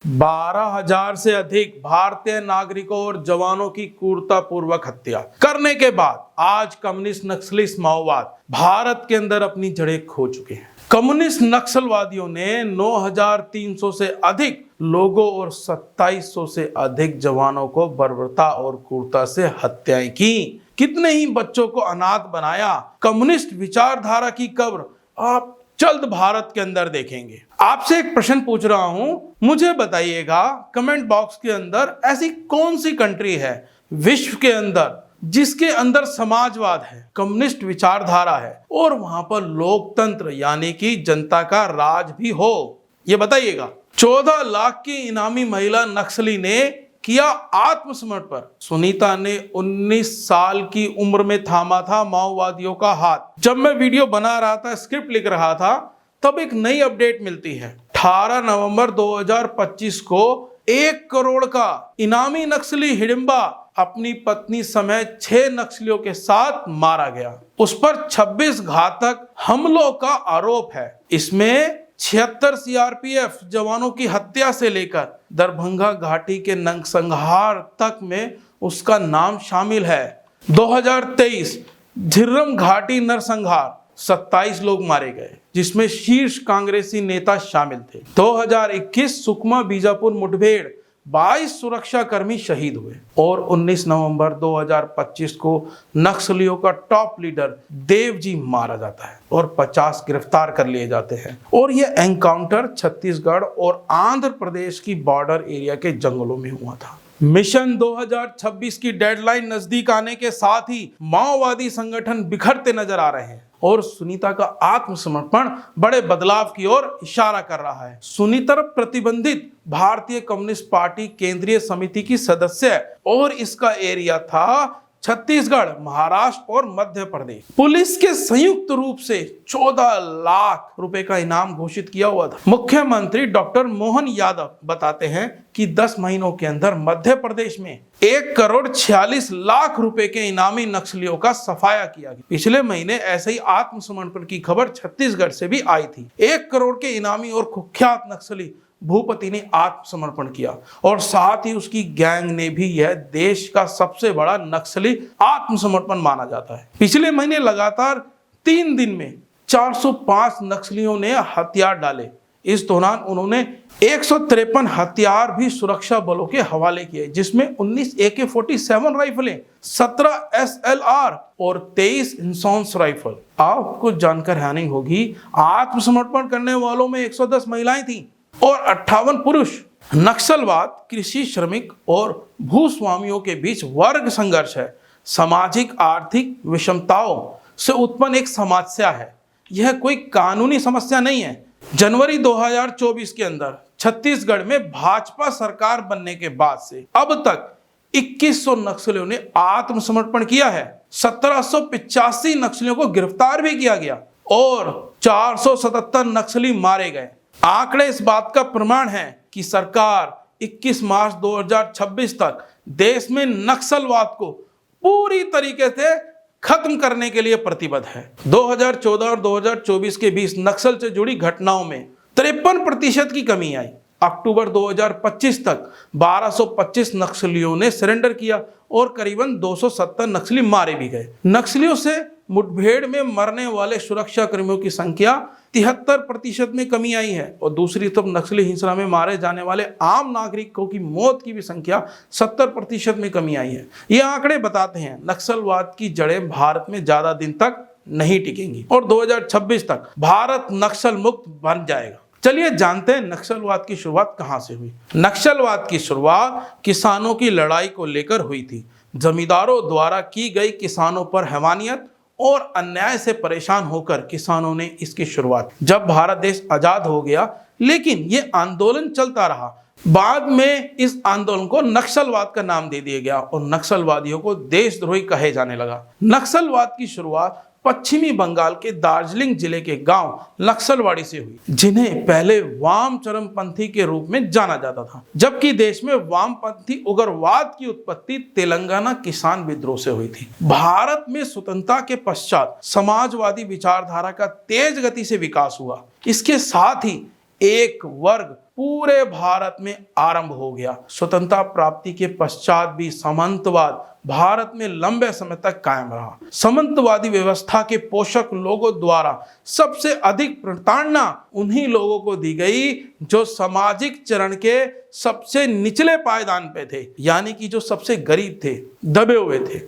12,000 से अधिक भारतीय नागरिकों और जवानों की क्रूरतापूर्वक हत्या करने के बाद आज कम्युनिस्ट नक्सलिस्ट माओवाद भारत के अंदर अपनी जड़ें खो चुके हैं। कम्युनिस्ट नक्सलवादियों ने 9,300 से अधिक लोगों और 2,700 से अधिक जवानों को बर्बरता और क्रूरता से हत्याएं की। कितने ही बच्चों को अनाथ बनाया। कम्युनिस्ट विचारधारा की कब्र आप जल्द भारत के अंदर देखेंगे। आपसे एक प्रश्न पूछ रहा हूं, मुझे बताइएगा कमेंट बॉक्स के अंदर ऐसी कौन सी कंट्री है विश्व के अंदर जिसके अंदर समाजवाद है, कम्युनिस्ट विचारधारा है और वहां पर लोकतंत्र यानी कि जनता का राज भी हो, ये बताइएगा। 14 लाख की इनामी महिला नक्सली ने किया आत्मसमर्पण। सुनीता ने 19 साल की उम्र में थामा था माओवादियों का हाथ। जब मैं वीडियो बना रहा था, स्क्रिप्ट लिख रहा था, तब एक नई अपडेट मिलती है। 18 नवंबर 2025 को 1 करोड़ का इनामी नक्सली हिडिंबा अपनी पत्नी समेत 6 नक्सलियों के साथ मारा गया। उस पर 26 घातक हमलों का आरोप है। इसमें 76 सीआरपीएफ जवानों की हत्या से लेकर दरभंगा घाटी के नरसंहार तक में उसका नाम शामिल है। 2023 झिर्रम घाटी नरसंहार 27 लोग मारे गए, जिसमें शीर्ष कांग्रेसी नेता शामिल थे। 2021 सुकमा बीजापुर मुठभेड़ 22 सुरक्षाकर्मी शहीद हुए और 19 नवंबर 2025 को नक्सलियों का टॉप लीडर देवजी मारा जाता है और 50 गिरफ्तार कर लिए जाते हैं। और यह एनकाउंटर छत्तीसगढ़ और आंध्र प्रदेश की बॉर्डर एरिया के जंगलों में हुआ था। मिशन 2026 की डेडलाइन नजदीक आने के साथ ही माओवादी संगठन बिखरते नजर आ रहे हैं और सुनीता का आत्मसमर्पण बड़े बदलाव की ओर इशारा कर रहा है। सुनीता प्रतिबंधित भारतीय कम्युनिस्ट पार्टी केंद्रीय समिति की सदस्य है और इसका एरिया था छत्तीसगढ़, महाराष्ट्र और मध्य प्रदेश। पुलिस के संयुक्त रूप से 14 लाख रुपए का इनाम घोषित किया हुआ था। मुख्यमंत्री डॉक्टर मोहन यादव बताते हैं कि 10 महीनों के अंदर मध्य प्रदेश में 1 करोड़ 46 लाख रुपए के इनामी नक्सलियों का सफाया किया गया। पिछले महीने ऐसे ही आत्मसमर्पण की खबर छत्तीसगढ़ से भी आई थी। 1 करोड़ के इनामी और कुख्यात नक्सली भूपति ने आत्मसमर्पण किया और साथ ही उसकी गैंग ने भी। यह देश का सबसे बड़ा नक्सली आत्मसमर्पण माना जाता है। पिछले महीने लगातार 3 दिन में 405 नक्सलियों ने हथियार डाले। इस दौरान उन्होंने 153 हथियार भी सुरक्षा बलों के हवाले किए, जिसमें 19 AK-47 राइफलें, 17 SLR और 23 इंसॉन्स राइफल। आपको जानकर हैरानी होगी, आत्मसमर्पण करने वालों में 110 महिलाएं थीं और 58 पुरुष। नक्सलवाद कृषि श्रमिक और भूस्वामियों के बीच वर्ग संघर्ष है, सामाजिक आर्थिक विषमताओं से उत्पन्न एक समस्या है। यह कोई कानूनी समस्या नहीं है। जनवरी 2024 के अंदर छत्तीसगढ़ में भाजपा सरकार बनने के बाद से अब तक 2100 नक्सलियों ने आत्मसमर्पण किया है। 1785 नक्सलियों को गिरफ्तार भी किया गया और 477 नक्सली मारे गए। आंकड़े इस बात का प्रमाण है कि सरकार 21 मार्च 2026 तक देश में नक्सलवाद को पूरी तरीके से खत्म करने के लिए प्रतिबद्ध है। 2014 और 2024 के बीच नक्सल से जुड़ी घटनाओं में 53% की कमी आई। अक्टूबर 2025 तक 1225 नक्सलियों ने सरेंडर किया और करीबन 270 नक्सली मारे भी गए। नक्सलियों से मुठभेड़ में मरने वाले सुरक्षा कर्मियों की संख्या 73% में कमी आई है और दूसरी तरफ नक्सली हिंसा में मारे जाने वाले आम नागरिकों की मौत की भी संख्या 70% में कमी आई है। ये आंकड़े बताते हैं नक्सलवाद की जड़ें भारत में ज्यादा दिन तक नहीं टिकेंगी और 2026 तक भारत नक्सल मुक्त बन जाएगा। चलिए जानते हैं नक्सलवाद की शुरुआत कहां से हुई। नक्सलवाद की शुरुआत किसानों की लड़ाई को लेकर हुई थी। जमींदारों द्वारा की गई किसानों पर हैवानियत और अन्याय से परेशान होकर किसानों ने इसकी शुरुआत। जब भारत देश आजाद हो गया, लेकिन ये आंदोलन चलता रहा। बाद में इस आंदोलन को नक्सलवाद का नाम दे दिया गया और नक्सलवादियों को देशद्रोही कहे जाने लगा। नक्सलवाद की शुरुआत पश्चिमी बंगाल के दार्जिलिंग जिले के गांव नक्सलवाड़ी से हुई, जिन्हें पहले वाम चरमपंथी के रूप में जाना जाता था, जबकि देश में वामपंथी उग्रवाद की उत्पत्ति तेलंगाना किसान विद्रोह से हुई थी। भारत में स्वतंत्रता के पश्चात समाजवादी विचारधारा का तेज गति से विकास हुआ। इसके साथ ही एक वर्ग पूरे भारत में आरंभ हो गया। स्वतंत्रता प्राप्ति के पश्चात भी सामंतवाद भारत में लंबे समय तक कायम रहा। सामंतवादी व्यवस्था के पोषक लोगों द्वारा सबसे अधिक प्रताड़ना उन्हीं लोगों को दी गई जो सामाजिक चरण के सबसे निचले पायदान पे थे, यानी कि जो सबसे गरीब थे, दबे हुए थे।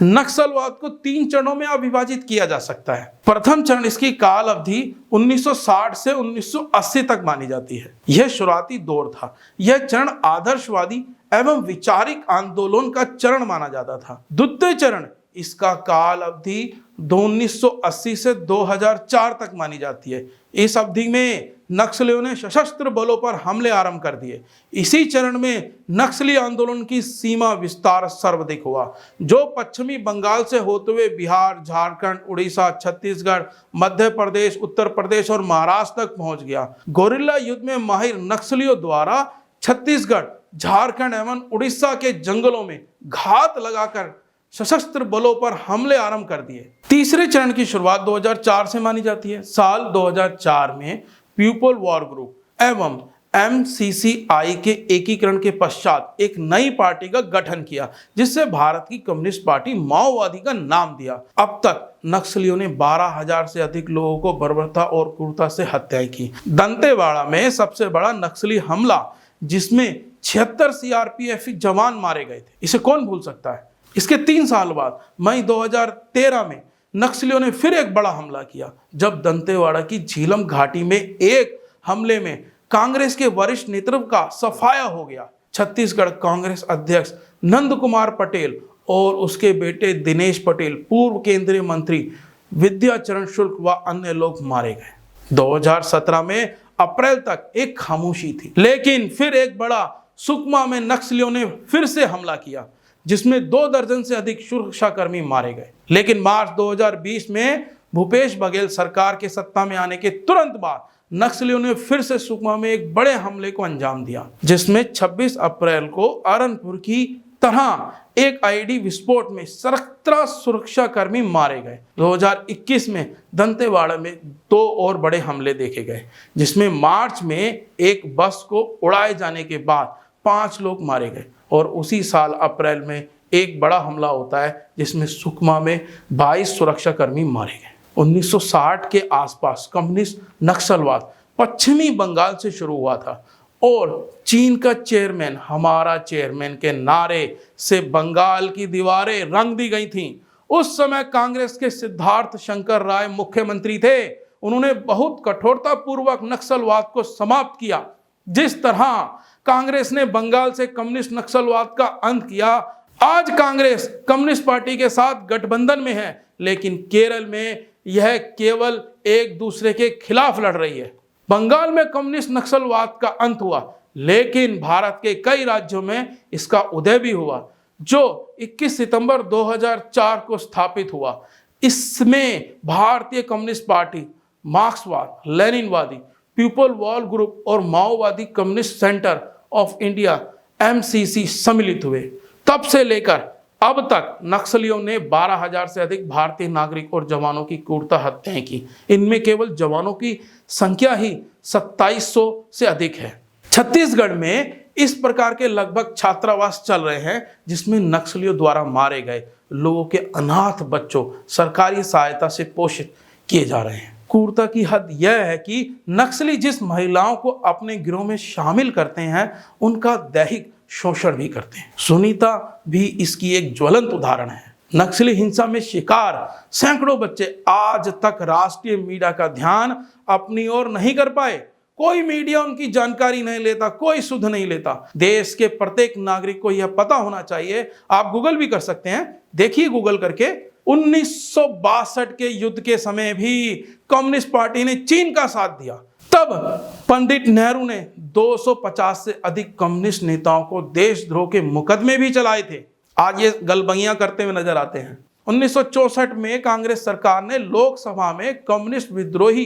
नक्सलवाद को 3 चरणों में विभाजित किया जा सकता है। प्रथम चरण, इसकी काल अवधि 1960 से 1980 तक मानी जाती है। यह शुरुआती दौर था। यह चरण आदर्शवादी एवं विचारिक आंदोलन का चरण माना जाता था। द्वितीय चरण, इसका काल अवधि 1980 से 2004 तक मानी जाती है। इस अवधि में नक्सलियों ने सशस्त्र बलों पर हमले आरंभ कर दिए। इसी चरण में नक्सली आंदोलन की सीमा विस्तार सर्वाधिक हुआ, जो पश्चिमी बंगाल से होते हुए बिहार, झारखंड, उड़ीसा, छत्तीसगढ़, मध्य प्रदेश, उत्तर प्रदेश और महाराष्ट्र तक पहुंच गया। गोरिल्ला युद्ध में माहिर नक्सलियों द्वारा छत्तीसगढ़, झारखंड एवं उड़ीसा के जंगलों में घात लगाकर सशस्त्र बलों पर हमले आरंभ कर दिए। तीसरे चरण की शुरुआत 2004 से मानी जाती है। साल 2004 में पीपल वॉर ग्रुप एवं MCCI के एकीकरण के पश्चात एक नई पार्टी का गठन किया, जिससे भारत की कम्युनिस्ट पार्टी माओवादी का नाम दिया। अब तक नक्सलियों ने 12,000 से अधिक लोगों को बर्बरता और क्रूरता से हत्याएं की। दंतेवाड़ा में सबसे बड़ा नक्सली हमला, जिसमें 76 CRPF जवान मारे गए थे, इसे कौन भूल सकता है। इसके 3 साल बाद मई 2013 में नक्सलियों ने फिर एक बड़ा हमला किया, जब दंतेवाड़ा की झीलम घाटी में एक हमले में कांग्रेस के वरिष्ठ नेतृत्व का सफाया हो गया। छत्तीसगढ़ कांग्रेस अध्यक्ष नंद कुमार पटेल और उसके बेटे दिनेश पटेल, पूर्व केंद्रीय मंत्री विद्याचरण शुक्ल व अन्य लोग मारे गए। 2017 में अप्रैल तक एक खामोशी थी, लेकिन फिर एक बड़ा सुकमा में नक्सलियों ने फिर से हमला किया, जिसमें 2 दर्जन से अधिक सुरक्षाकर्मी मारे गए। लेकिन मार्च 2020 में भूपेश बघेल सरकार के सत्ता में आने के तुरंत बाद नक्सलियों ने फिर से सुकमा में एक बड़े हमले को अंजाम दिया, जिसमें 26 अप्रैल को अरनपुर की तरह एक आईडी विस्फोट में 17 सुरक्षाकर्मी मारे गए। 2021 में दंतेवाड़ा में 2 और बड़े हमले देखे गए, जिसमें मार्च में एक बस को उड़ाए जाने के बाद 5 लोग मारे गए, और उसी साल अप्रैल में एक बड़ा हमला होता है, जिसमें सुकमा में 22 सुरक्षाकर्मी मारे गए। 1960 के आसपास कम्युनिस्ट नक्सलवाद पश्चिमी बंगाल से शुरू हुआ था, और चीन का चेयरमैन हमारा चेयरमैन के नारे से बंगाल की दीवारें रंग दी गई थीं। उस समय कांग्रेस के सिद्धार्थ शंकर राय मुख्यमंत्री थे। उन्होंने बहुत कठोरता पूर्वक नक्सलवाद को समाप्त किया। जिस तरह कांग्रेस ने बंगाल से कम्युनिस्ट नक्सलवाद का अंत किया, आज कांग्रेस कम्युनिस्ट पार्टी के साथ गठबंधन में है, लेकिन केरल में यह केवल एक दूसरे के खिलाफ लड़ रही है। बंगाल में कम्युनिस्ट नक्सलवाद का अंत हुआ, लेकिन भारत के कई राज्यों में इसका उदय भी हुआ, जो 21 सितंबर 2004 को स्थापित हुआ। इसमें भारतीय कम्युनिस्ट पार्टी, मार्क्सवाद, लेनिनवादी, पीपल वॉर ग्रुप और माओवादी communist centre of India MCC सम्मिलित हुए। तब से लेकर अब तक नक्सलियों ने 12,000 से अधिक भारतीय नागरिक और जवानों की क्रूरता हत्याएं की। इनमें केवल जवानों की संख्या ही 2700 से अधिक है। छत्तीसगढ़ में इस प्रकार के लगभग छात्रावास चल रहे हैं, जिसमें नक्सलियों द्वारा मारे गए लोगों के अनाथ बच्चों सरकारी सहायता से पोषित किए जा रहे हैं। क्रूरता की हद यह है कि नक्सली जिस महिलाओं को अपने गिरोह में शामिल करते हैं, उनका दैहिक शोषण भी करते हैं। सुनीता भी इसकी एक ज्वलंत उदाहरण है। नक्सली हिंसा में शिकार सैकड़ों बच्चे आज तक राष्ट्रीय मीडिया का ध्यान अपनी ओर नहीं कर पाए। कोई मीडिया उनकी जानकारी नहीं लेता, कोई सुध नहीं लेता। देश के प्रत्येक नागरिक को यह पता होना चाहिए। आप गूगल भी कर सकते हैं, देखिए गूगल करके। 1962 के युद्ध के समय भी कम्युनिस्ट पार्टी ने चीन का साथ दिया। तब पंडित नेहरू ने 250 से अधिक कम्युनिस्ट नेताओं को देशद्रोह के मुकदमे भी चलाए थे। आज ये गलबगियां करते हुए नजर आते हैं। 1964 में कांग्रेस सरकार ने लोकसभा में कम्युनिस्ट विद्रोही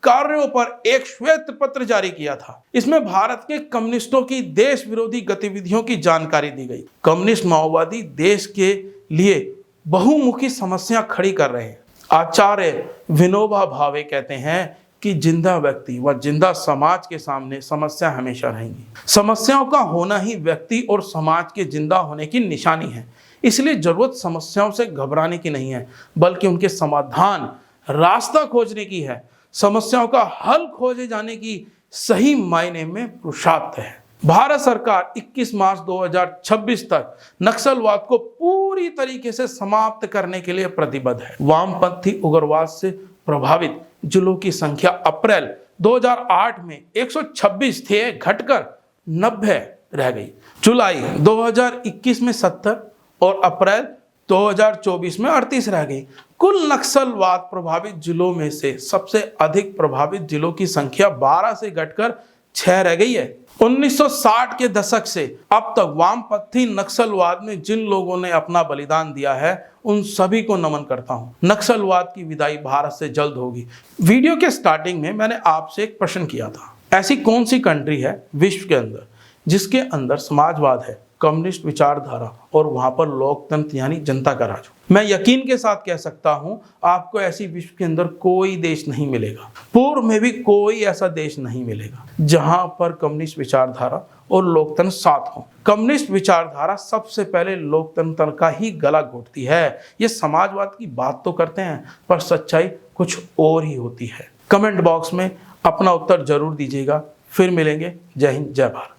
कार्यों पर एक श्वेत पत्र जारी किया था। इसमें भारत के कम्युनिस्टों की देश विरोधी गतिविधियों की जानकारी दी गई। कम्युनिस्ट माओवादी देश के लिए बहुमुखी समस्या खड़ी कर रहे हैं। आचार्य विनोबा भावे कहते हैं कि जिंदा व्यक्ति व जिंदा समाज के सामने समस्या हमेशा रहेंगी। समस्याओं का होना ही व्यक्ति और समाज के जिंदा होने की निशानी है। इसलिए जरूरत समस्याओं से घबराने की नहीं है, बल्कि उनके समाधान रास्ता खोजने की है। समस्याओं का हल खोजे जाने की सही मायने में पुरुषार्थ है। भारत सरकार 21 मार्च 2026 तक नक्सलवाद को पूरी तरीके से समाप्त करने के लिए प्रतिबद्ध है। वामपंथी उग्रवाद से प्रभावित जिलों की संख्या अप्रैल 2008 में 126 थे, घटकर 90 रह गई। जुलाई 2021 में 70 और अप्रैल 2024 में 38 रह गई। कुल नक्सलवाद प्रभावित जिलों में से सबसे अधिक प्रभावित जिलों की संख्या 12 से घटकर 6 रह गई है। 1960 के दशक से अब तक वामपंथी नक्सलवाद में जिन लोगों ने अपना बलिदान दिया है, उन सभी को नमन करता हूं। नक्सलवाद की विदाई भारत से जल्द होगी। वीडियो के स्टार्टिंग में मैंने आपसे एक प्रश्न किया था, ऐसी कौन सी कंट्री है विश्व के अंदर जिसके अंदर समाजवाद है, कम्युनिस्ट विचारधारा और वहां पर लोकतंत्र यानी जनता का राज। मैं यकीन के साथ कह सकता हूं, आपको ऐसी विश्व के अंदर कोई देश नहीं मिलेगा, पूर्व में भी कोई ऐसा देश नहीं मिलेगा जहां पर कम्युनिस्ट विचारधारा और लोकतंत्र साथ हो। कम्युनिस्ट विचारधारा सबसे पहले लोकतंत्र का ही गला घोटती है। ये समाजवाद की बात तो करते हैं, पर सच्चाई कुछ और ही होती है। कमेंट बॉक्स में अपना उत्तर जरूर दीजिएगा। फिर मिलेंगे। जय हिंद, जय भारत।